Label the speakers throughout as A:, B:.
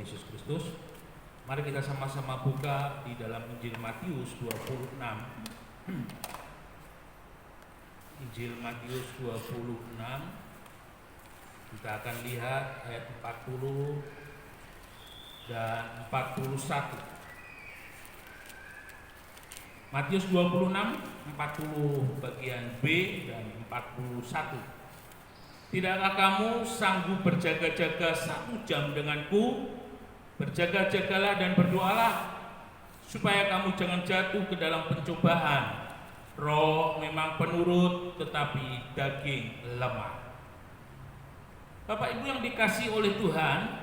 A: Yesus Kristus. Mari kita sama-sama buka di dalam Injil Matius 26. Injil Matius 26. Kita akan lihat ayat 40 dan 41. Matius 26, 40 bagian B dan 41. Tidakkah kamu sanggup berjaga-jaga 1 jam denganku? Berjaga-jagalah dan berdoalah, supaya kamu jangan jatuh ke dalam pencobaan. Roh memang penurut, tetapi daging lemah. Bapak Ibu yang dikasihi oleh Tuhan,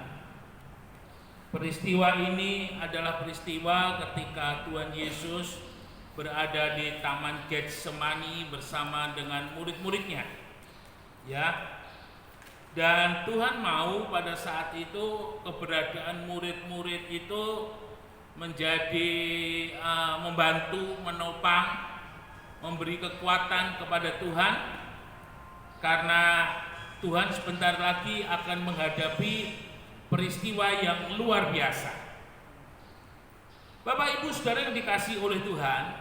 A: peristiwa ini adalah peristiwa ketika Tuhan Yesus berada di Taman Getsemani bersama dengan murid-muridnya. Ya. Dan Tuhan mau pada saat itu keberadaan murid-murid itu menjadi membantu, menopang, memberi kekuatan kepada Tuhan, karena Tuhan sebentar lagi akan menghadapi peristiwa yang luar biasa. Bapak Ibu Saudara yang dikasihi oleh Tuhan,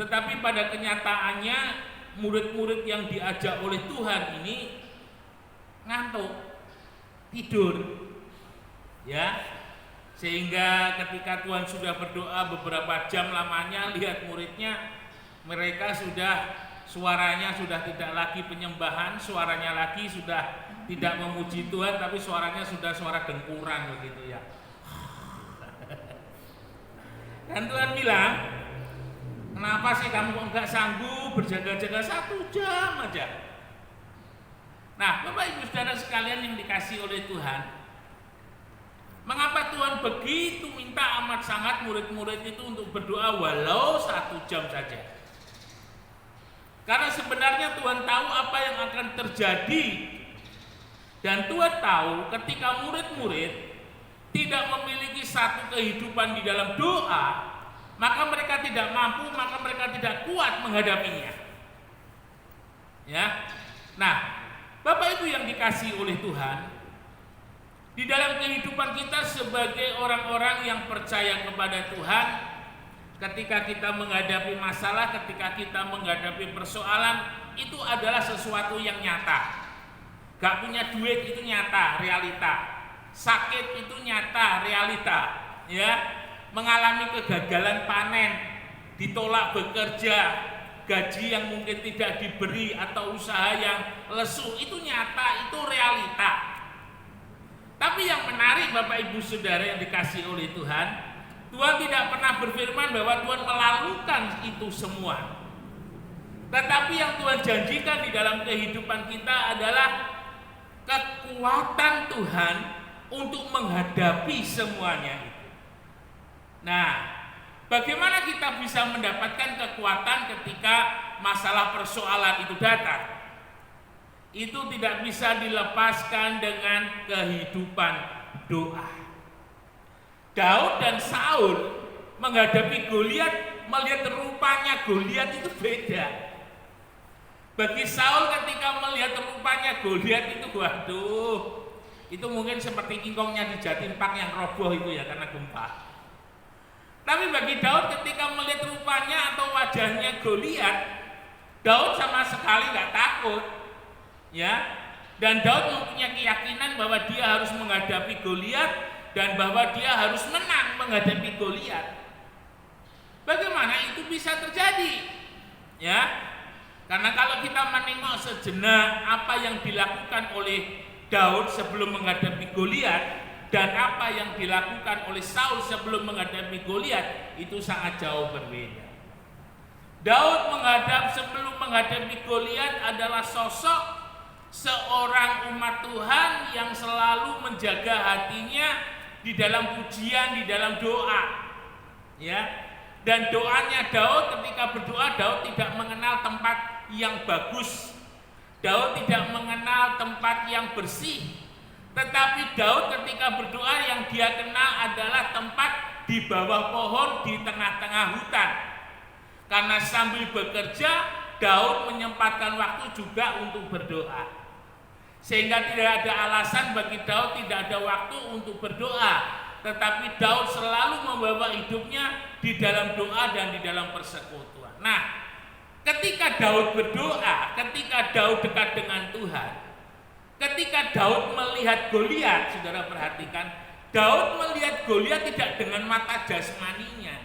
A: tetapi pada kenyataannya murid-murid yang diajak oleh Tuhan ini ngantuk, tidur, ya, sehingga ketika Tuhan sudah berdoa beberapa jam lamanya, lihat muridnya, mereka sudah suaranya sudah tidak lagi penyembahan, suaranya lagi sudah tidak memuji Tuhan, tapi suaranya sudah suara dengkuran begitu ya. Dan Tuhan bilang, kenapa sih kamu kok enggak sanggup berjaga-jaga 1 jam aja? Nah, Bapak Ibu Saudara sekalian yang dikasihi oleh Tuhan, mengapa Tuhan begitu minta amat sangat murid-murid itu untuk berdoa walau 1 jam saja? Karena sebenarnya Tuhan tahu apa yang akan terjadi. Dan Tuhan tahu ketika murid-murid tidak memiliki satu kehidupan di dalam doa, maka mereka tidak mampu, maka mereka tidak kuat menghadapinya. Ya. Nah, Bapak Ibu yang dikasihi oleh Tuhan, di dalam kehidupan kita sebagai orang-orang yang percaya kepada Tuhan, ketika kita menghadapi masalah, ketika kita menghadapi persoalan, itu adalah sesuatu yang nyata. Gak punya duit itu nyata, realita. Sakit itu nyata, realita. Ya, mengalami kegagalan panen, ditolak bekerja, gaji yang mungkin tidak diberi atau usaha yang lesu, itu nyata, itu realita. Tapi yang menarik Bapak Ibu Saudara yang dikasihi oleh Tuhan, Tuhan tidak pernah berfirman bahwa Tuhan melakukan itu semua. Tetapi yang Tuhan janjikan di dalam kehidupan kita adalah kekuatan Tuhan untuk menghadapi semuanya itu. Nah, bagaimana kita bisa mendapatkan kekuatan ketika masalah persoalan itu datang? Itu tidak bisa dilepaskan dengan kehidupan doa. Daud dan Saul menghadapi Goliat, melihat rupanya Goliat itu beda. Bagi Saul ketika melihat rupanya Goliat itu, waduh, itu mungkin seperti kingkongnya di Jatim Park yang roboh itu ya karena gempa. Tapi bagi Daud ketika melihat rupanya atau wajahnya Goliat, Daud sama sekali nggak takut, ya. Dan Daud mempunyai keyakinan bahwa dia harus menghadapi Goliat dan bahwa dia harus menang menghadapi Goliat. Bagaimana itu bisa terjadi? Ya, karena kalau kita menengok sejenak apa yang dilakukan oleh Daud sebelum menghadapi Goliat dan apa yang dilakukan oleh Saul sebelum menghadapi Goliat, itu sangat jauh berbeda. Daud sebelum menghadapi Goliat adalah sosok seorang umat Tuhan yang selalu menjaga hatinya di dalam pujian, di dalam doa. Ya. Dan doanya Daud ketika berdoa, Daud tidak mengenal tempat yang bagus. Daud tidak mengenal tempat yang bersih. Tetapi Daud ketika berdoa yang dia kenal adalah tempat di bawah pohon di tengah-tengah hutan. Karena sambil bekerja, Daud menyempatkan waktu juga untuk berdoa. Sehingga tidak ada alasan bagi Daud tidak ada waktu untuk berdoa, tetapi Daud selalu membawa hidupnya di dalam doa dan di dalam persekutuan. Nah, ketika Daud berdoa, ketika Daud dekat dengan Tuhan, ketika Daud melihat Goliat, saudara perhatikan, Daud melihat Goliat tidak dengan mata jasmaninya.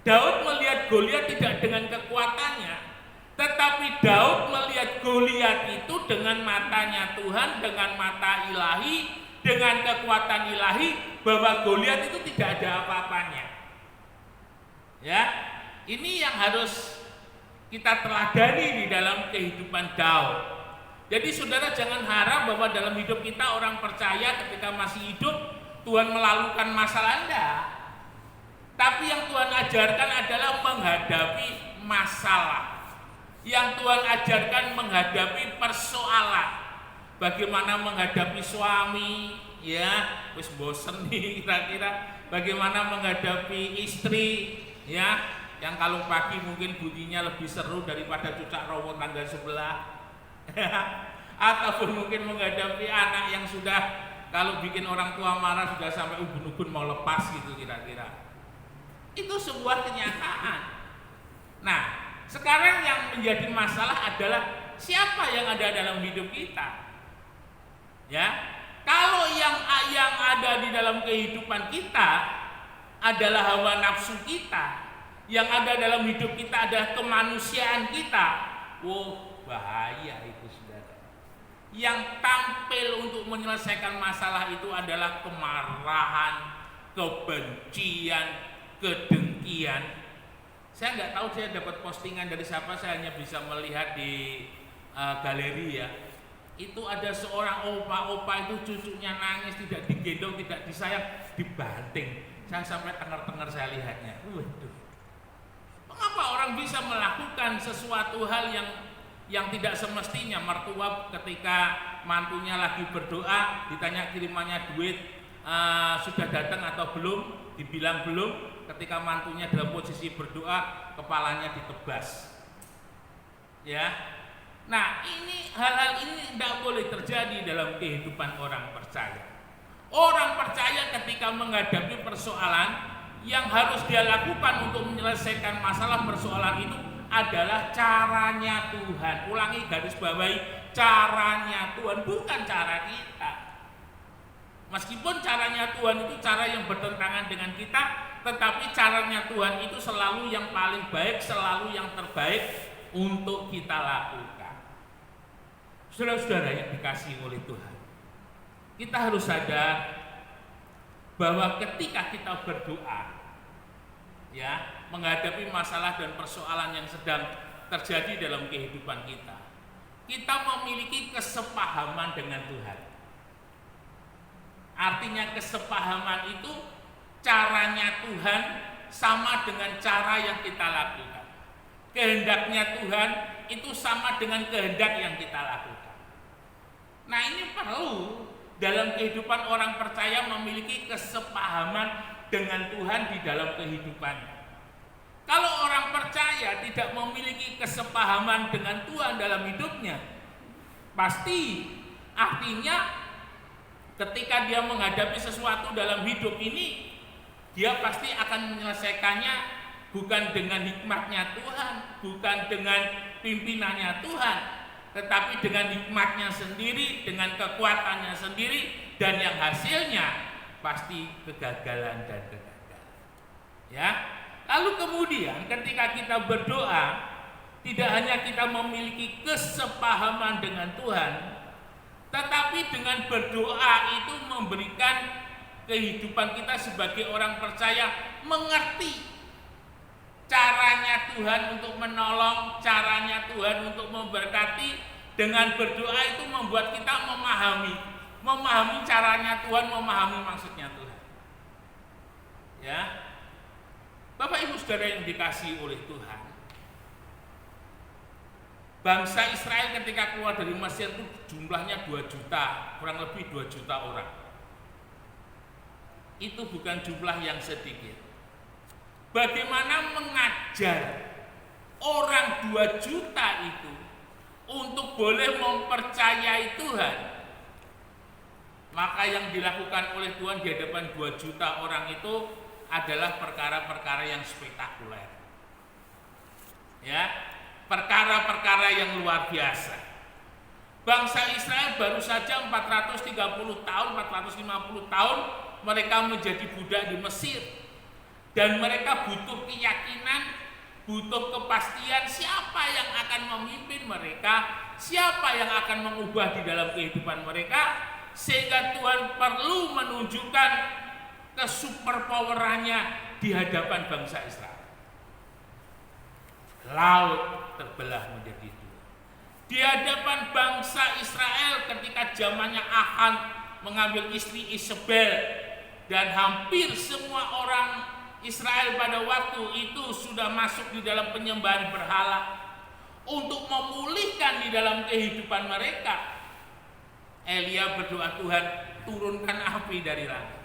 A: Daud melihat Goliat tidak dengan kekuatannya, tetapi Daud melihat Goliat itu dengan matanya Tuhan, dengan mata ilahi, dengan kekuatan ilahi, bahwa Goliat itu tidak ada apa-apanya. Ya, ini yang harus kita teladani di dalam kehidupan Daud. Jadi saudara jangan harap bahwa dalam hidup kita orang percaya ketika masih hidup Tuhan melalukan masalah Anda. Tapi yang Tuhan ajarkan adalah menghadapi masalah. Yang Tuhan ajarkan menghadapi persoalan. Bagaimana menghadapi suami, ya, wis bosen nih kira-kira. Bagaimana menghadapi istri, ya, yang kalau pagi mungkin bunyinya lebih seru daripada cucak rowo tangga sebelah. Ataupun mungkin menghadapi anak yang sudah kalau bikin orang tua marah sudah sampai ubun-ubun mau lepas gitu kira-kira. Itu sebuah kenyataan. Nah, sekarang yang menjadi masalah adalah siapa yang ada dalam hidup kita. Ya, kalau yang ada di dalam kehidupan kita adalah hawa nafsu kita, yang ada dalam hidup kita adalah kemanusiaan kita. Wow, bahaya itu saudara. Yang tampil untuk menyelesaikan masalah itu adalah kemarahan, kebencian, kedengkian. Saya nggak tahu, saya dapat postingan dari siapa, saya hanya bisa melihat di galeri ya. Itu ada seorang opa itu cucunya nangis, tidak digendong, tidak disayang, dibanting. Saya sampai tengar-tengar saya lihatnya. Waduh. Mengapa orang bisa melakukan sesuatu hal yang tidak semestinya? Mertua ketika mantunya lagi berdoa, ditanya kirimannya duit sudah datang atau belum, dibilang belum. Ketika mantunya dalam posisi berdoa, kepalanya ditebas. Ya. Nah, ini hal-hal ini tidak boleh terjadi dalam kehidupan orang percaya. Orang percaya ketika menghadapi persoalan, yang harus dia lakukan untuk menyelesaikan masalah persoalan itu adalah caranya Tuhan. Ulangi, garis bawahi, caranya Tuhan, bukan cara kita. Meskipun caranya Tuhan itu cara yang bertentangan dengan kita, tetapi caranya Tuhan itu selalu yang paling baik, selalu yang terbaik untuk kita lakukan. Saudara-saudara yang dikasihi oleh Tuhan, kita harus sadar bahwa ketika kita berdoa, ya, menghadapi masalah dan persoalan yang sedang terjadi dalam kehidupan kita, kita memiliki kesepahaman dengan Tuhan. Artinya kesepahaman itu caranya Tuhan sama dengan cara yang kita lakukan. Kehendaknya Tuhan itu sama dengan kehendak yang kita lakukan. Nah, ini perlu dalam kehidupan orang percaya memiliki kesepahaman dengan Tuhan di dalam kehidupannya. Kalau orang percaya tidak memiliki kesepahaman dengan Tuhan dalam hidupnya, pasti artinya ketika dia menghadapi sesuatu dalam hidup ini, dia pasti akan menyelesaikannya bukan dengan hikmatnya Tuhan, bukan dengan pimpinannya Tuhan, tetapi dengan hikmatnya sendiri, dengan kekuatannya sendiri, dan yang hasilnya pasti kegagalan dan kegagalan. Ya. Lalu kemudian ketika kita berdoa, tidak hanya kita memiliki kesepahaman dengan Tuhan, tetapi dengan berdoa itu memberikan kehidupan kita sebagai orang percaya mengerti caranya Tuhan untuk menolong, caranya Tuhan untuk memberkati. Dengan berdoa itu membuat kita memahami caranya Tuhan, memahami maksudnya Tuhan. Ya, Bapak Ibu Saudara yang dikasihi oleh Tuhan, bangsa Israel ketika keluar dari Mesir itu jumlahnya 2 juta, kurang lebih 2 juta orang. Itu bukan jumlah yang sedikit. Bagaimana mengajar orang 2 juta itu untuk boleh mempercayai Tuhan, maka yang dilakukan oleh Tuhan di hadapan 2 juta orang itu adalah perkara-perkara yang spektakuler. Ya, perkara-perkara yang luar biasa. Bangsa Israel baru saja 430 tahun, 450 tahun mereka menjadi budak di Mesir. Dan mereka butuh keyakinan, butuh kepastian siapa yang akan memimpin mereka, siapa yang akan mengubah di dalam kehidupan mereka, sehingga Tuhan perlu menunjukkan kesuperpowerannya di hadapan bangsa Israel. Laut terbelah menjadi 2. Di hadapan bangsa Israel ketika zamannya Ahan mengambil istri Isabel, dan hampir semua orang Israel pada waktu itu sudah masuk di dalam penyembahan berhala. Untuk memulihkan di dalam kehidupan mereka, Elia berdoa, Tuhan turunkan api dari langit.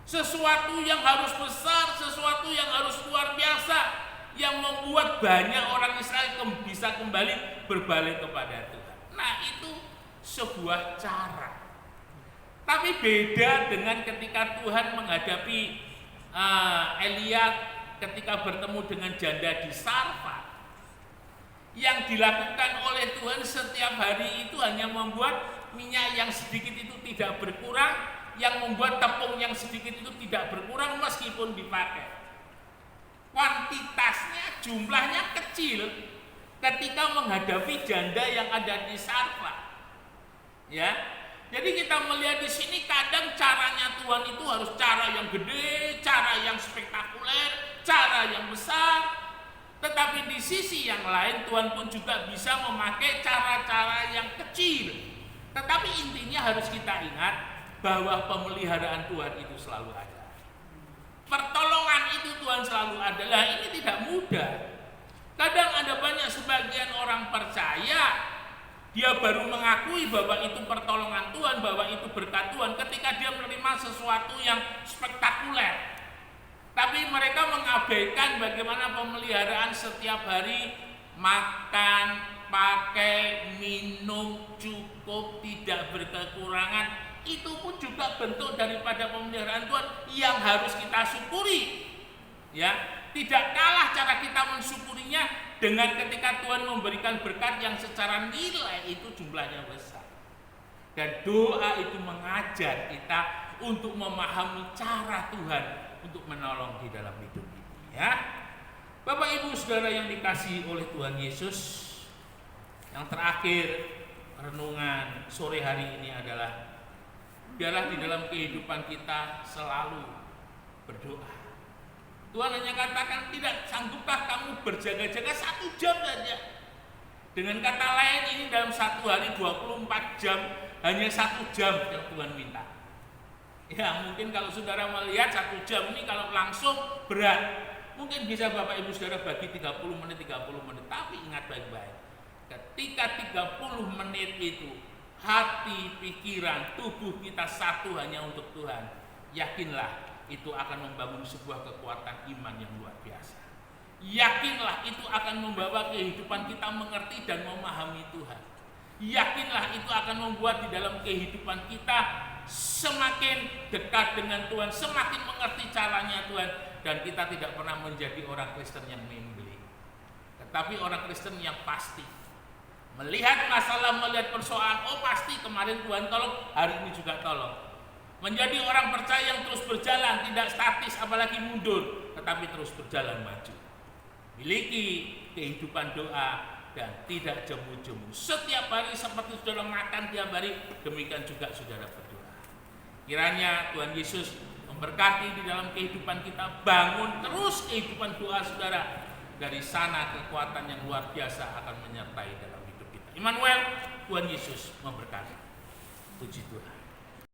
A: Sesuatu yang harus besar, sesuatu yang harus luar biasa, yang membuat banyak orang Israel bisa kembali berbalik kepada Tuhan. Nah, itu sebuah cara. Tapi beda dengan ketika Tuhan menghadapi Elia ketika bertemu dengan janda di Sarfat. Yang dilakukan oleh Tuhan setiap hari itu hanya membuat minyak yang sedikit itu tidak berkurang, yang membuat tepung yang sedikit itu tidak berkurang meskipun dipakai. Kuantitasnya, jumlahnya kecil ketika menghadapi janda yang ada di Sarfat. Ya, jadi kita melihat di sini kadang caranya Tuhan itu harus cara yang gede, cara yang spektakuler, cara yang besar. Tetapi di sisi yang lain Tuhan pun juga bisa memakai cara-cara yang kecil. Tetapi intinya harus kita ingat bahwa pemeliharaan Tuhan itu selalu ada. Pertolongan itu Tuhan selalu ada. Lah, ini tidak mudah. Kadang ada banyak sebagian orang percaya, dia baru mengakui bahwa itu pertolongan Tuhan, bahwa itu berkat Tuhan ketika dia menerima sesuatu yang spektakuler. Tapi mereka mengabaikan bagaimana pemeliharaan setiap hari, makan, pakai, minum, cukup, tidak berkekurangan. Itu pun juga bentuk daripada pemeliharaan Tuhan yang harus kita syukuri. Ya, tidak kalah cara kita mensyukurinya dengan ketika Tuhan memberikan berkat yang secara nilai itu jumlahnya besar. Dan doa itu mengajar kita untuk memahami cara Tuhan untuk menolong di dalam hidup ini, ya. Bapak Ibu Saudara yang dikasihi oleh Tuhan Yesus, yang terakhir renungan sore hari ini adalah biarlah di dalam kehidupan kita selalu berdoa. Tuhan hanya katakan, tidak sanggupkah kamu berjaga-jaga 1 jam saja? Dengan kata lain, ini dalam 1 hari 24 jam, hanya 1 jam yang Tuhan minta. Ya, mungkin kalau saudara melihat 1 jam ini kalau langsung berat, mungkin bisa Bapak Ibu Saudara bagi 30 menit. Tapi ingat baik-baik, ketika 30 menit itu hati, pikiran, tubuh kita satu hanya untuk Tuhan, yakinlah itu akan membangun sebuah kekuatan iman yang luar biasa. Yakinlah itu akan membawa kehidupan kita mengerti dan memahami Tuhan. Yakinlah itu akan membuat di dalam kehidupan kita semakin dekat dengan Tuhan, semakin mengerti caranya Tuhan, dan kita tidak pernah menjadi orang Kristen yang membeli, tetapi orang Kristen yang pasti melihat masalah, melihat persoalan, oh pasti kemarin Tuhan tolong, hari ini juga tolong. Menjadi orang percaya yang terus berjalan, tidak statis apalagi mundur, tetapi terus berjalan maju. Miliki kehidupan doa dan tidak jemu-jemu. Setiap hari seperti saudara makan tiap hari, demikian juga saudara berdoa. Kiranya Tuhan Yesus memberkati di dalam kehidupan kita, bangun terus kehidupan doa saudara. Dari sana kekuatan yang luar biasa akan menyertai dalam hidup kita. Immanuel, Tuhan Yesus memberkati. Puji Tuhan.